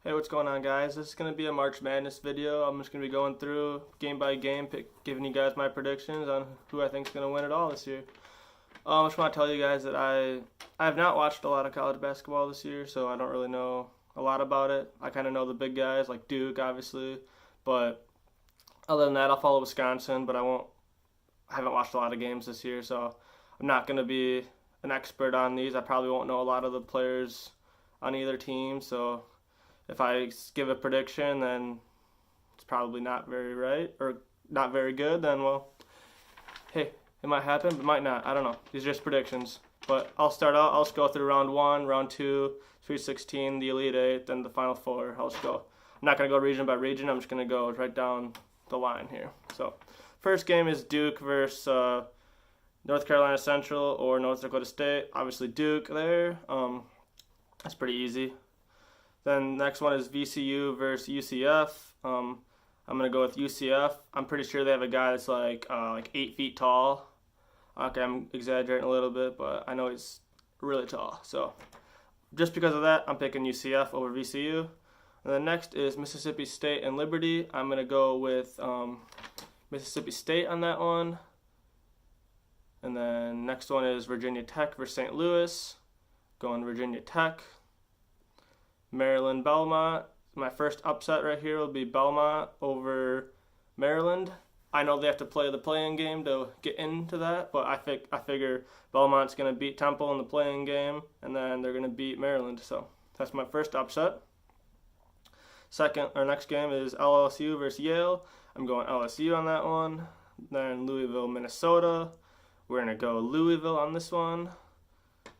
Hey, what's going on, guys? This is going to be a March Madness video. I'm just going to be going through game by game, giving you guys my predictions on who I think is going to win it all this year. I just want to tell you guys that I have not watched a lot of college basketball this year, so I don't really know a lot about it. I kind of know the big guys like Duke, obviously, but other than that, I'll follow Wisconsin. But I haven't watched a lot of games this year, so I'm not going to be an expert on these. I probably won't know a lot of the players on either team, so if I give a prediction, then it's probably not very right or not very good. Then, well, hey, it might happen, but it might not. I don't know. These are just predictions. But I'll start out. I'll just go through round 1, round 2, Sweet 16, the Elite 8, then the Final 4. I'll just go. I'm not going to go region by region. I'm just going to go right down the line here. So, first game is Duke versus North Carolina Central or North Dakota State. Obviously, Duke there. That's pretty easy. Then next one is VCU versus UCF. I'm gonna go with UCF. I'm pretty sure they have a guy that's like 8 feet tall. Okay, I'm exaggerating a little bit, but I know he's really tall. So just because of that, I'm picking UCF over VCU. And then next is Mississippi State and Liberty. I'm gonna go with Mississippi State on that one. And then next one is Virginia Tech versus St. Louis. Going Virginia Tech. Maryland Belmont. My first upset right here will be Belmont over Maryland. I know they have to play the play-in game to get into that, but I figure Belmont's going to beat Temple in the play-in game, and then they're going to beat Maryland. So that's my first upset. Next game is LSU versus Yale. I'm going LSU on that one. Then Louisville, Minnesota. We're going to go Louisville on this one.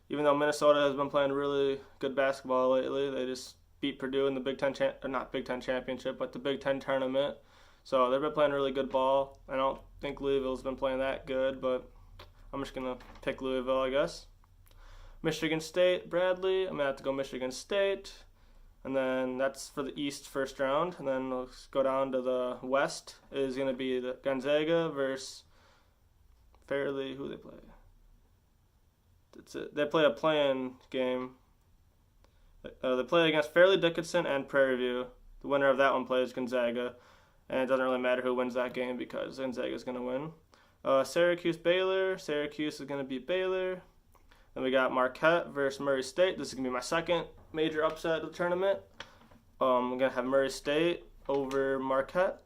Even though Minnesota has been playing really good basketball lately, they just beat Purdue in the Big Ten not Big Ten championship, but the Big Ten tournament. So they've been playing really good ball. I don't think Louisville's been playing that good, but I'm just gonna pick Louisville, I guess. Michigan State, Bradley. I'm gonna have to go Michigan State, and then that's for the East first round. And then let's go down to the West. Is gonna be the Gonzaga versus Fairleigh. Who they play? They play a play-in game. They play against Fairleigh Dickinson and Prairie View. The winner of that one plays Gonzaga, and it doesn't really matter who wins that game because Gonzaga is going to win. Syracuse Baylor. Syracuse is going to beat Baylor. Then we got Marquette versus Murray State. This is going to be my second major upset of the tournament. I'm going to have Murray State over Marquette.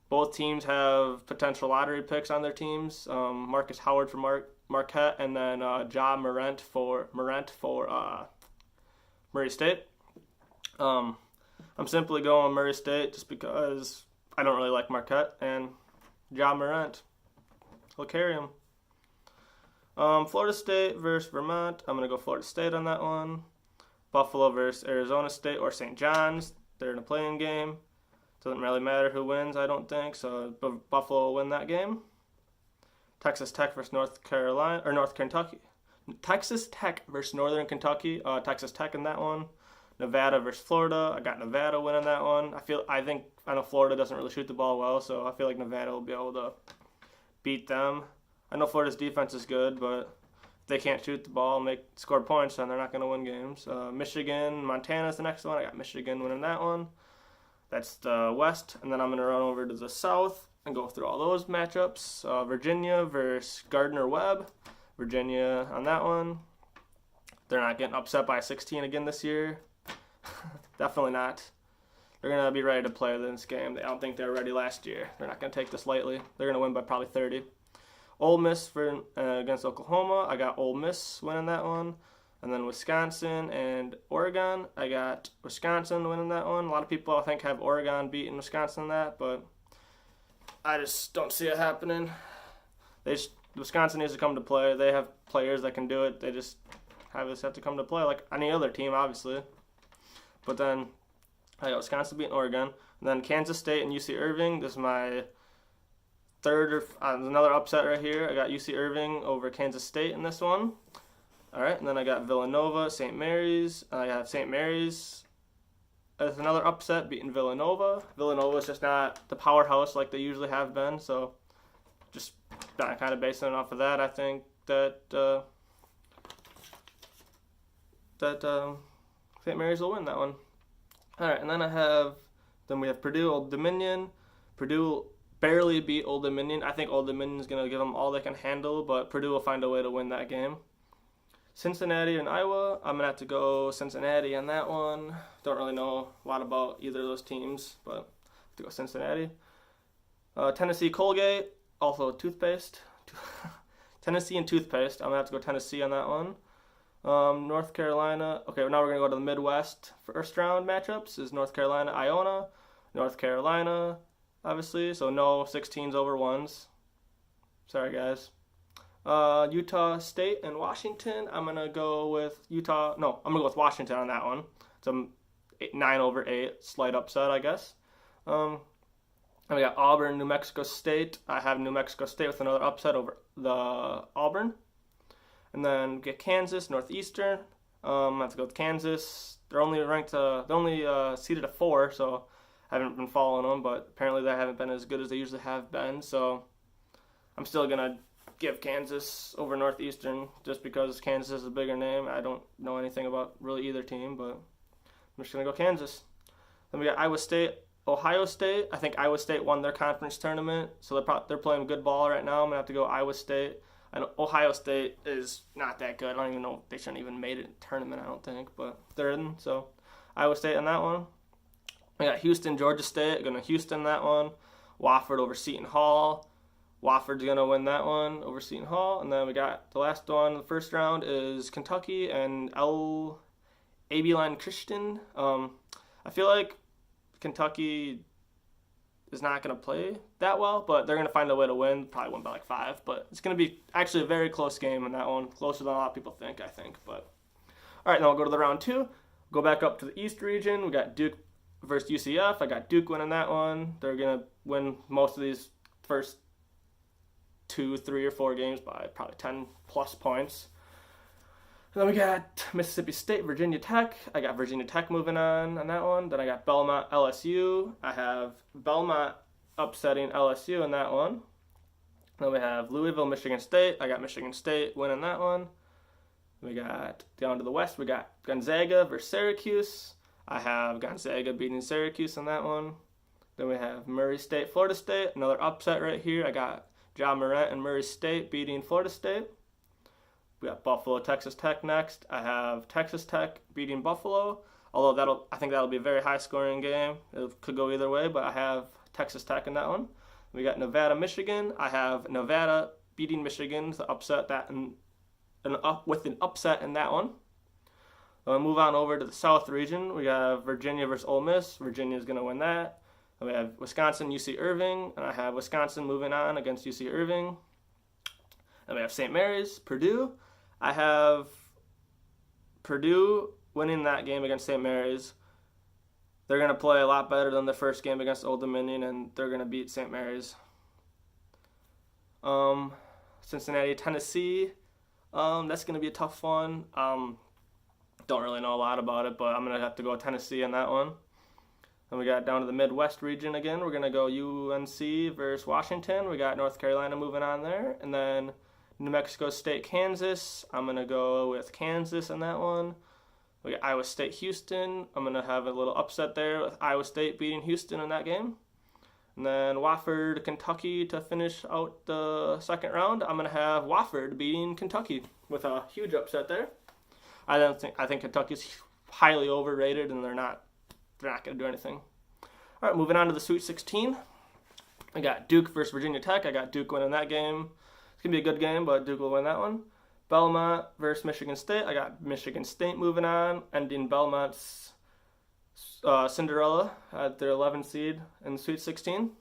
Both teams have potential lottery picks on their teams. Marcus Howard for Marquette, and then Ja Morant for Murray State. I'm simply going Murray State just because I don't really like Marquette, and Ja Morant will carry him. Florida State versus Vermont. I'm going to go Florida State on that one. Buffalo versus Arizona State or St. John's. They're in a play-in game. Doesn't really matter who wins, I don't think, so Buffalo will win that game. Texas Tech versus North Kentucky. Texas Tech versus Northern Kentucky. Texas Tech in that one. Nevada versus Florida. I got Nevada winning that one. I know Florida doesn't really shoot the ball well, so I feel like Nevada will be able to beat them. I know Florida's defense is good, but if they can't shoot the ball, score points, then they're not going to win games. Michigan, Montana's the next one. I got Michigan winning that one. That's the West, and then I'm going to run over to the South and go through all those matchups. Virginia versus Gardner-Webb. Virginia on that one. They're not getting upset by 16 again this year. Definitely not. They're going to be ready to play this game. I don't think they were ready last year. They're not going to take this lightly. They're going to win by probably 30. Ole Miss against Oklahoma. I got Ole Miss winning that one. And then Wisconsin and Oregon. I got Wisconsin winning that one. A lot of people, I think, have Oregon beating Wisconsin in that, but I just don't see it happening. Wisconsin needs to come to play. They have players that can do it. They just have to come to play like any other team, obviously. But then I got Wisconsin beating Oregon. And then Kansas State and UC Irving. This is my another upset right here. I got UC Irving over Kansas State in this one. All right, and then I got Villanova, St. Mary's. I have St. Mary's as another upset, beating Villanova. Villanova's just not the powerhouse like they usually have been, so just kind of basing it off of that, I think that St. Mary's will win that one. All right, and then we have Purdue, Old Dominion. Purdue barely beat Old Dominion. I think Old Dominion is going to give them all they can handle, but Purdue will find a way to win that game. Cincinnati and Iowa, I'm going to have to go Cincinnati on that one. Don't really know a lot about either of those teams, but I have to go Cincinnati. Tennessee, Colgate, also toothpaste. Tennessee and toothpaste, I'm going to have to go Tennessee on that one. North Carolina, okay, now we're going to go to the Midwest first round matchups. Is North Carolina, Iona. North Carolina, obviously, so no 16s over 1s. Sorry, guys. Utah State and Washington. I'm going to go with Utah. No, I'm going to go with Washington on that one. It's a 9 over 8, slight upset, I guess. And we got Auburn, New Mexico State. I have New Mexico State with another upset over the Auburn. And then we get Kansas, Northeastern. I have to go with Kansas. They're only seeded at 4, so I haven't been following them, but apparently they haven't been as good as they usually have been. So I'm still going to give Kansas over Northeastern just because Kansas is a bigger name. I don't know anything about really either team, but I'm just going to go Kansas. Then we got Iowa State, Ohio State. I think Iowa State won their conference tournament, so they're playing good ball right now. I'm going to have to go Iowa State. And Ohio State is not that good. I don't even know. They shouldn't even made it in tournament, I don't think, but they're in. So Iowa State on that one. We got Houston, Georgia State. Going to Houston that one. Wofford over Seton Hall. Wofford's going to win that one over Seton Hall. And then we got the last one in the first round is Kentucky and Abilene Christian. I feel like Kentucky is not going to play that well, but they're going to find a way to win. Probably win by like 5, but it's going to be actually a very close game in that one. Closer than a lot of people think, I think. But all right, now we'll go to the round 2. Go back up to the East region. We got Duke versus UCF. I got Duke winning that one. They're going to win most of these first 2, 3, or 4 games by probably 10 plus points. And then we got Mississippi State, Virginia Tech. I got Virginia Tech moving on that one. Then I got Belmont, LSU. I have Belmont upsetting LSU in that one. Then we have Louisville, Michigan State. I got Michigan State winning that one. We got down to the West. We got Gonzaga versus Syracuse. I have Gonzaga beating Syracuse in that one. Then we have Murray State, Florida State. Another upset right here. I got John Morant and Murray State beating Florida State. We got Buffalo, Texas Tech next. I have Texas Tech beating Buffalo, although I think that'll be a very high-scoring game. It could go either way, but I have Texas Tech in that one. We got Nevada, Michigan. I have Nevada beating Michigan to upset that with an upset in that one. We'll move on over to the South region. We got Virginia versus Ole Miss. Virginia's going to win that. Then we have Wisconsin, UC Irving, and I have Wisconsin moving on against UC Irving. Then we have St. Mary's, Purdue. I have Purdue winning that game against St. Mary's. They're going to play a lot better than the first game against Old Dominion, and they're going to beat St. Mary's. Cincinnati, Tennessee. That's going to be a tough one. Don't really know a lot about it, but I'm going to have to go Tennessee on that one. Then we got down to the Midwest region again. We're going to go UNC versus Washington. We got North Carolina moving on there. And then New Mexico State, Kansas. I'm going to go with Kansas in that one. We got Iowa State, Houston. I'm going to have a little upset there with Iowa State beating Houston in that game. And then Wofford, Kentucky to finish out the second round. I'm going to have Wofford beating Kentucky with a huge upset there. I think Kentucky's highly overrated, and they're not going to do anything. All right, moving on to the Sweet 16. I got Duke versus Virginia Tech. I got Duke winning that game. It's going to be a good game, but Duke will win that one. Belmont versus Michigan State. I got Michigan State moving on, ending Belmont's Cinderella at their 11th seed in the Sweet 16.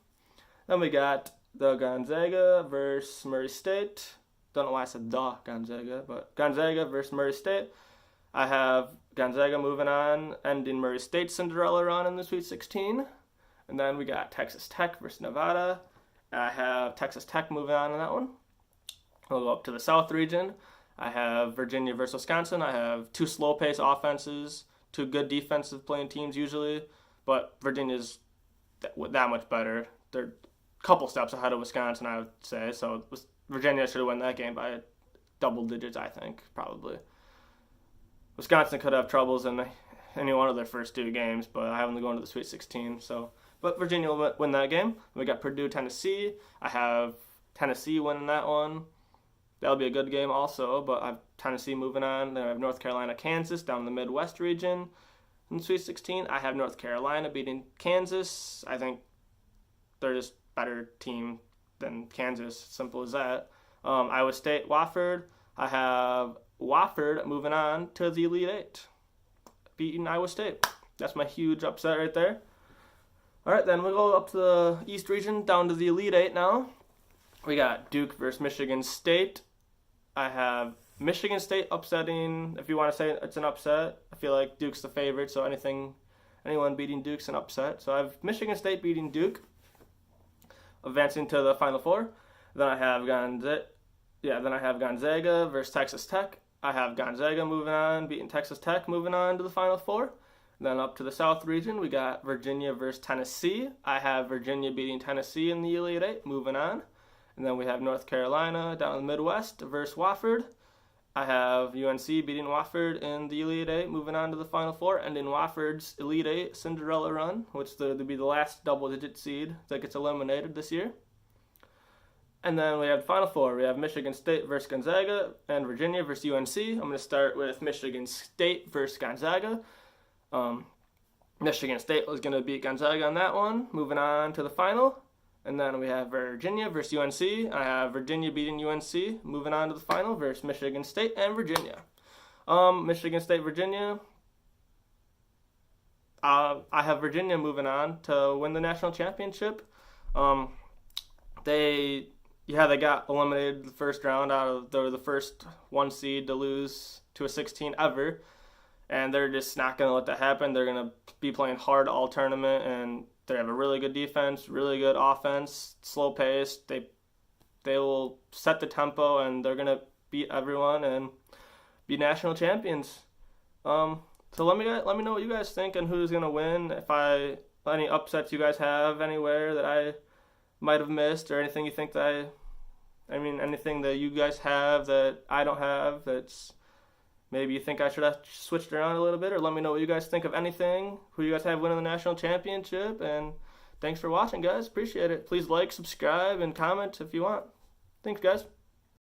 Then we got the Gonzaga versus Murray State. Don't know why I said the Gonzaga, but Gonzaga versus Murray State. I have Gonzaga moving on, ending Murray State's Cinderella run in the Sweet 16. And then we got Texas Tech versus Nevada. I have Texas Tech moving on in that one. We'll go up to the South region. I have Virginia versus Wisconsin. I have 2 slow-pace offenses, 2 good defensive playing teams usually, but Virginia's that much better. They're a couple steps ahead of Wisconsin, I would say. So Virginia should have won that game by double digits, I think, probably. Wisconsin could have troubles in any one of their first 2 games, but I have them going to the Sweet 16. So, but Virginia will win that game. We got Purdue, Tennessee. I have Tennessee winning that one. That'll be a good game also, but I have Tennessee moving on. Then I have North Carolina, Kansas down in the Midwest region. In the Sweet 16, I have North Carolina beating Kansas. I think they're just better team than Kansas. Simple as that. Iowa State, Wofford. I have Wofford moving on to the Elite Eight, beating Iowa State. That's my huge upset right there. All right, then we'll go up to the East region, down to the Elite Eight now. We got Duke versus Michigan State. I have Michigan State upsetting, if you want to say it's an upset. I feel like Duke's the favorite, so anyone beating Duke's an upset. So I have Michigan State beating Duke, advancing to the Final Four. Then I have Gonzaga versus Texas Tech. I have Gonzaga moving on, beating Texas Tech, moving on to the Final Four. Then up to the South region, we got Virginia versus Tennessee. I have Virginia beating Tennessee in the Elite Eight, moving on. And then we have North Carolina down in the Midwest versus Wofford. I have UNC beating Wofford in the Elite Eight, moving on to the Final Four, and in Wofford's Elite Eight Cinderella run, which will be the last double-digit seed that gets eliminated this year. And then we have the Final Four. We have Michigan State versus Gonzaga and Virginia versus UNC. I'm going to start with Michigan State versus Gonzaga. Michigan State was going to beat Gonzaga on that one, moving on to the final. And then we have Virginia versus UNC. I have Virginia beating UNC, moving on to the final versus Michigan State and Virginia. Michigan State, Virginia. I have Virginia moving on to win the national championship. They got eliminated the first round they were the first 1 seed to lose to a 16 ever. And they're just not going to let that happen. They're going to be playing hard all tournament, and they have a really good defense, really good offense, slow pace. They will set the tempo, and they're going to beat everyone and be national champions. So let me know what you guys think and who's going to win. Any upsets you guys have anywhere that I might have missed, or anything you think anything that you guys have that I don't have that's maybe you think I should have switched around a little bit, or let me know what you guys think of anything, who you guys have winning the national championship, and thanks for watching, guys. Appreciate it. Please like, subscribe, and comment if you want. Thanks, guys.